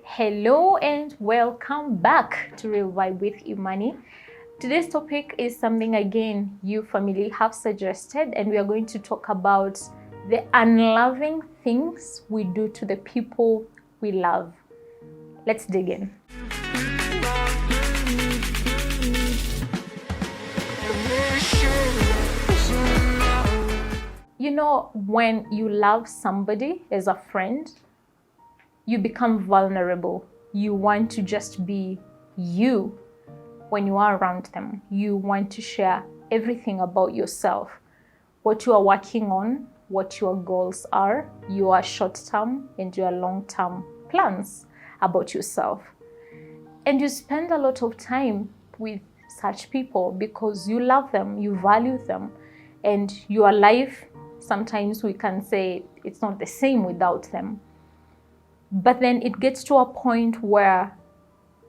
Hello and welcome back to Real Vibe with Imani. Today's topic is something again you family have suggested, and we are going to talk about the unloving things we do to the people we love. Let's dig in. You know, when you love somebody as a friend, you become vulnerable. You want to just be you when you are around them. You want to share everything about yourself, what you are working on, what your goals are, your short-term and your long-term plans about yourself. And you spend a lot of time with such people because you love them, you value them, and your life, sometimes we can say it's not the same without them. But then it gets to a point where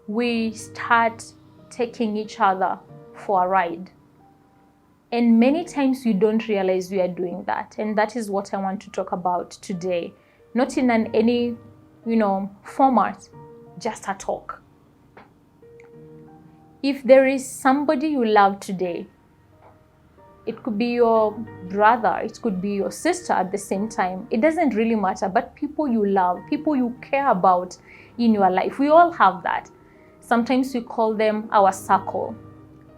we start taking each other for a ride. And many times we don't realize we are doing that. And that is what I want to talk about today. Not in any format, just a talk. If there is somebody you love today, it could be your brother, it could be your sister at the same time. It doesn't really matter, but people you love, people you care about in your life, we all have that. Sometimes we call them our circle,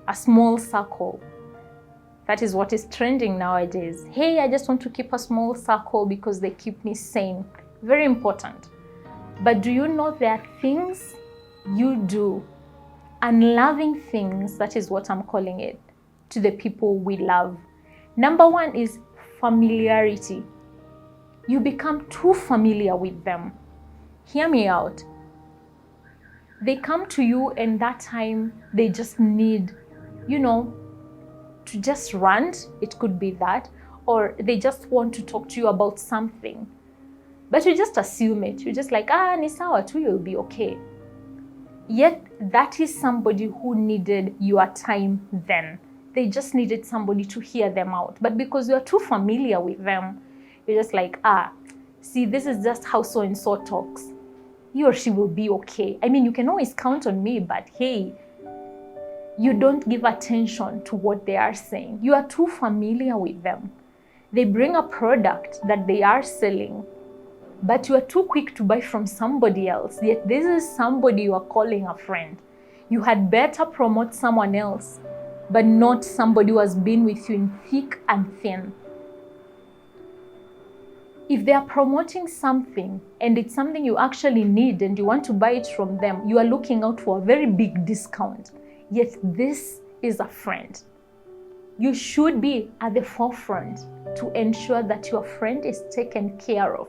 a small circle. That is what is trending nowadays. Hey, I just want to keep a small circle because they keep me sane. Very important. But do you know there are things you do, unloving things, that is what I'm calling it, to the people we love. Number one is familiarity. You become too familiar with them. Hear me out. They come to you and that time they just need, to just rant. It could be that. Or they just want to talk to you about something. But you just assume it. You're just like, ni sawa tu, you'll be okay. Yet that is somebody who needed your time then. They just needed somebody to hear them out. But because you're too familiar with them, you're just like, see, this is just how so-and-so talks. He or she will be okay. I mean, you can always count on me, but hey, you don't give attention to what they are saying. You are too familiar with them. They bring a product that they are selling, but you are too quick to buy from somebody else. Yet this is somebody you are calling a friend. You had better promote someone else, but not somebody who has been with you in thick and thin. If they are promoting something and it's something you actually need and you want to buy it from them, you are looking out for a very big discount. Yet this is a friend. You should be at the forefront to ensure that your friend is taken care of.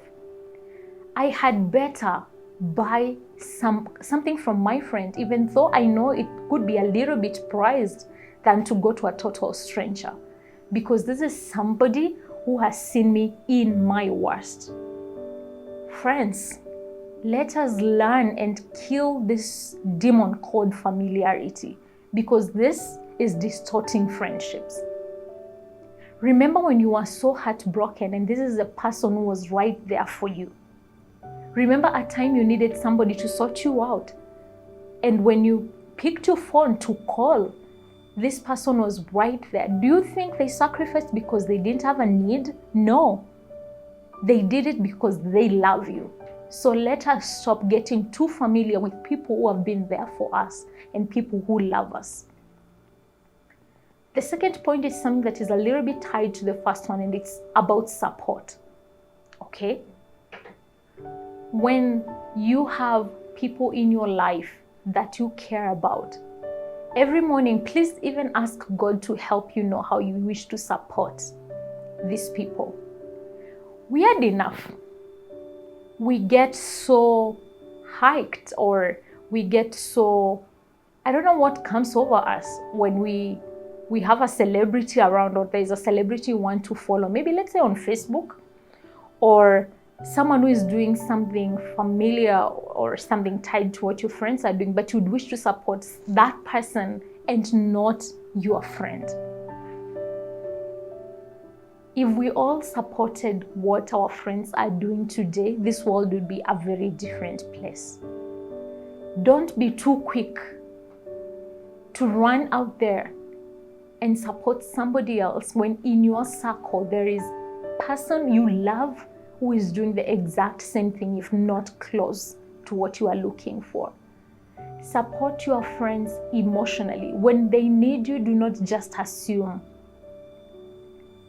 I had better buy something from my friend, even though I know it could be a little bit priced, than to go to a total stranger, because this is somebody who has seen me in my worst. Friends, let us learn and kill this demon called familiarity, because this is distorting friendships. Remember when you were so heartbroken and this is the person who was right there for you. Remember a time you needed somebody to sort you out, and when you picked your phone to call, this person was right there. Do you think they sacrificed because they didn't have a need? No. They did it because they love you. So let us stop getting too familiar with people who have been there for us and people who love us. The second point is something that is a little bit tied to the first one, and it's about support. Okay? When you have people in your life that you care about, every morning, please even ask God to help you know how you wish to support these people. Weird enough, we get so hiked, or we get so, I don't know what comes over us when we have a celebrity around, or there's a celebrity you want to follow. Maybe let's say on Facebook, or someone who is doing something familiar or something tied to what your friends are doing, but you'd wish to support that person and not your friend. If we all supported what our friends are doing today, this world would be a very different place. Don't be too quick to run out there and support somebody else when in your circle there is a person you love who is doing the exact same thing, if not close to what you are looking for. Support your friends emotionally. When they need you, do not just assume.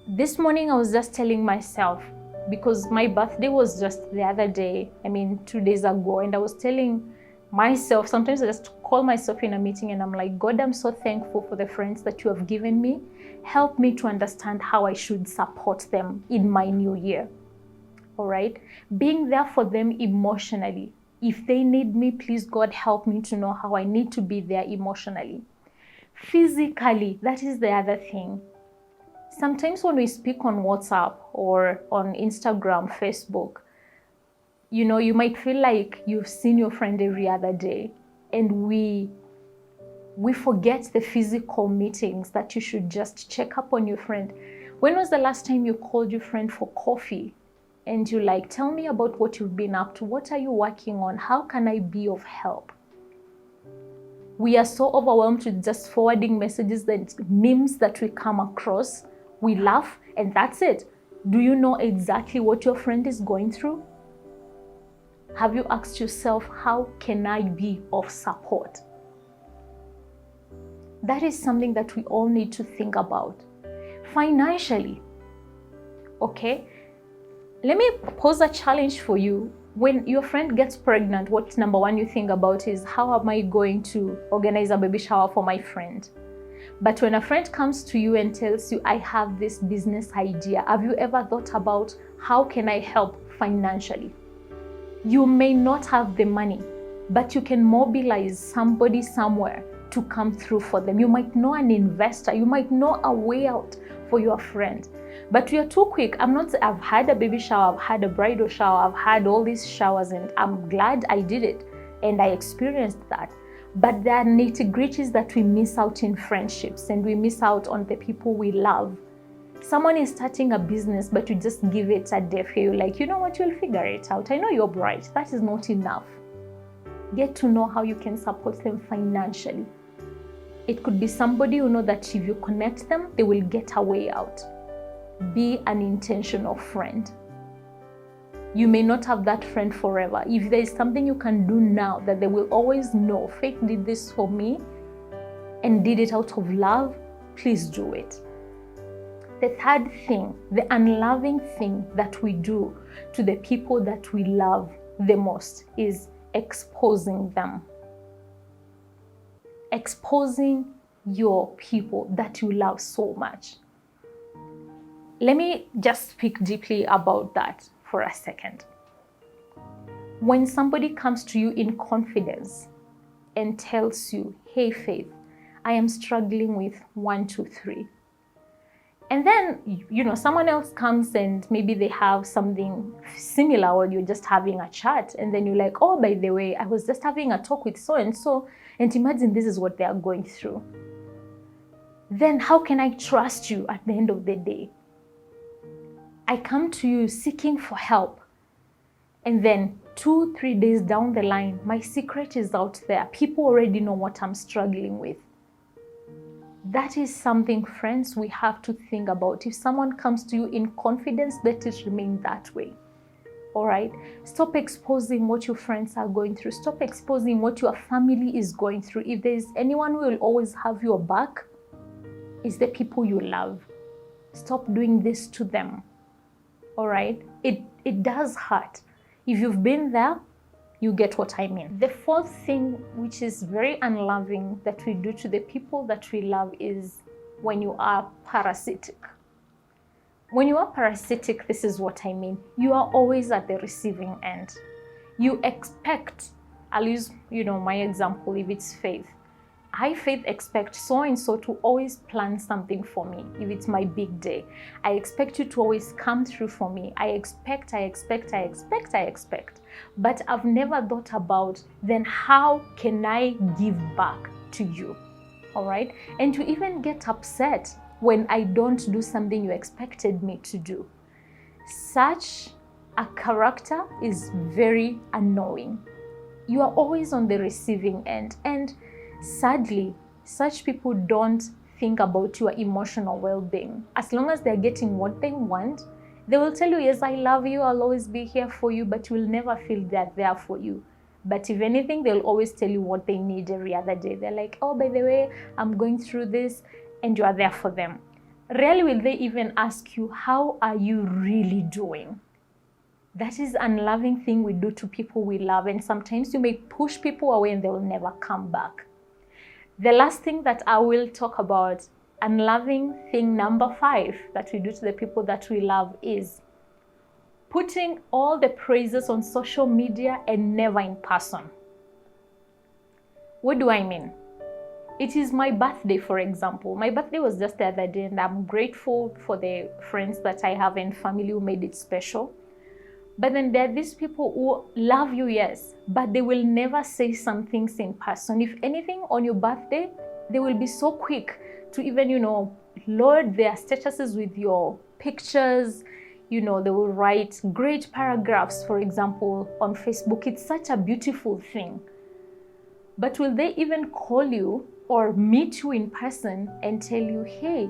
This morning I was just telling myself, because my birthday was just the other day, 2 days ago, and I was telling myself, sometimes I just call myself in a meeting and I'm like, God, I'm so thankful for the friends that you have given me. Help me to understand how I should support them in my new year. All right? Being there for them emotionally. If they need me, please, God, help me to know how I need to be there emotionally. Physically, that is the other thing. Sometimes when we speak on WhatsApp or on Instagram, Facebook, you might feel like you've seen your friend every other day, and we forget the physical meetings that you should just check up on your friend. When was the last time you called your friend for coffee and you like, tell me about what you've been up to? What are you working on? How can I be of help? We are so overwhelmed with just forwarding messages, and memes that we come across. We laugh and that's it. Do you know exactly what your friend is going through? Have you asked yourself, how can I be of support? That is something that we all need to think about. Financially, okay? Let me pose a challenge for you. When your friend gets pregnant, what number one you think about is, how am I going to organize a baby shower for my friend? But when a friend comes to you and tells you, I have this business idea, have you ever thought about how can I help financially? You may not have the money, but you can mobilize somebody somewhere to come through for them. You might know an investor, you might know a way out for your friend. But we are too quick. I've had a baby shower, I've had a bridal shower, I've had all these showers, and I'm glad I did it and I experienced that. But there are nitty-gritties that we miss out in friendships, and we miss out on the people we love. Someone is starting a business, but you just give it a deaf ear. You're like, you know what, you'll figure it out. I know you're bright. That is not enough. Get to know how you can support them financially. It could be somebody you know that if you connect them, they will get a way out. Be an intentional friend. You may not have that friend forever. If there is something you can do now that they will always know, Faith did this for me and did it out of love, please do it. The third thing, the unloving thing that we do to the people that we love the most is exposing them. Exposing your people that you love so much. Let me just speak deeply about that for a second. When somebody comes to you in confidence and tells you, hey Faith, I am struggling with 1, 2, 3. And then, someone else comes and maybe they have something similar, or you're just having a chat, and then you're like, oh, by the way, I was just having a talk with so-and-so, and imagine this is what they are going through. Then how can I trust you at the end of the day? I come to you seeking for help, and then 2, 3 days down the line, my secret is out there. People already know what I'm struggling with. That is something, friends, we have to think about. If someone comes to you in confidence, let it remain that way. All right? Stop exposing what your friends are going through. Stop exposing what your family is going through. If there is anyone who will always have your back, it's the people you love. Stop doing this to them. All right? It does hurt. If you've been there, you get what I mean. The fourth thing, which is very unloving that we do to the people that we love, is when you are parasitic. When you are parasitic, this is what I mean. You are always at the receiving end. You expect, I'll use, my example, if it's Faith. I, Faith, expect so-and-so to always plan something for me. If it's my big day, I expect you to always come through for me. I expect. But I've never thought about, then how can I give back to you? All right? And to even get upset when I don't do something you expected me to do. Such a character is very annoying. You are always on the receiving end. And sadly, such people don't think about your emotional well-being. As long as they're getting what they want, they will tell you, yes, I love you, I'll always be here for you, but you will never feel that they're for you. But if anything, they'll always tell you what they need every other day. They're like, oh, by the way, I'm going through this, and you are there for them. Rarely will they even ask you, how are you really doing? That is an unloving thing we do to people we love, and sometimes you may push people away and they will never come back. The last thing that I will talk about, unloving thing number 5 that we do to the people that we love, is putting all the praises on social media and never in person. What do I mean? It is my birthday, for example. My birthday was just the other day, and I'm grateful for the friends that I have and family who made it special. But then there are these people who love you, yes, but they will never say some things in person. If anything, on your birthday, they will be so quick to even, load their statuses with your pictures. They will write great paragraphs, for example, on Facebook. It's such a beautiful thing. But will they even call you or meet you in person and tell you, hey,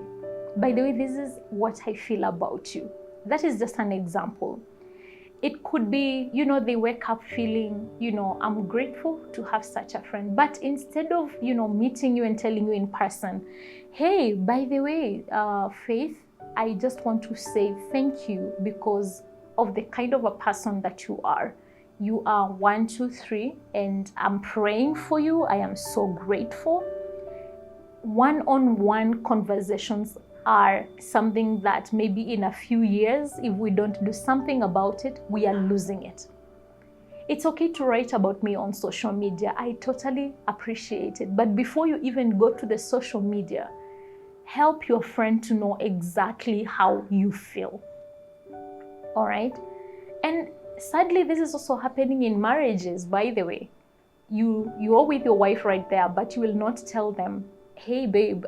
by the way, this is what I feel about you? That is just an example. It could be, they wake up feeling, I'm grateful to have such a friend. But instead of, meeting you and telling you in person, hey, by the way, Faith, I just want to say thank you because of the kind of a person that you are. You are 1, 2, 3, and I'm praying for you. I am so grateful. One-on-one conversations are something that maybe in a few years, if we don't do something about it, we are losing it. It's okay to write about me on social media. I totally appreciate it. But before you even go to the social media, help your friend to know exactly how you feel. All right? And sadly, this is also happening in marriages, by the way. You are with your wife right there, but you will not tell them, hey, babe,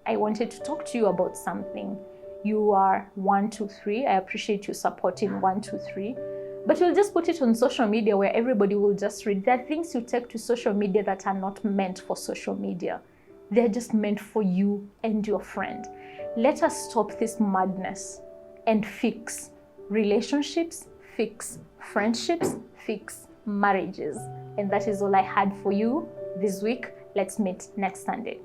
I wanted to talk to you about something. You are 1, 2, 3. I appreciate you supporting 1, 2, 3. But you'll just put it on social media where everybody will just read. There are things you take to social media that are not meant for social media. They're just meant for you and your friend. Let us stop this madness and fix relationships, fix friendships, fix marriages. And that is all I had for you this week. Let's meet next Sunday.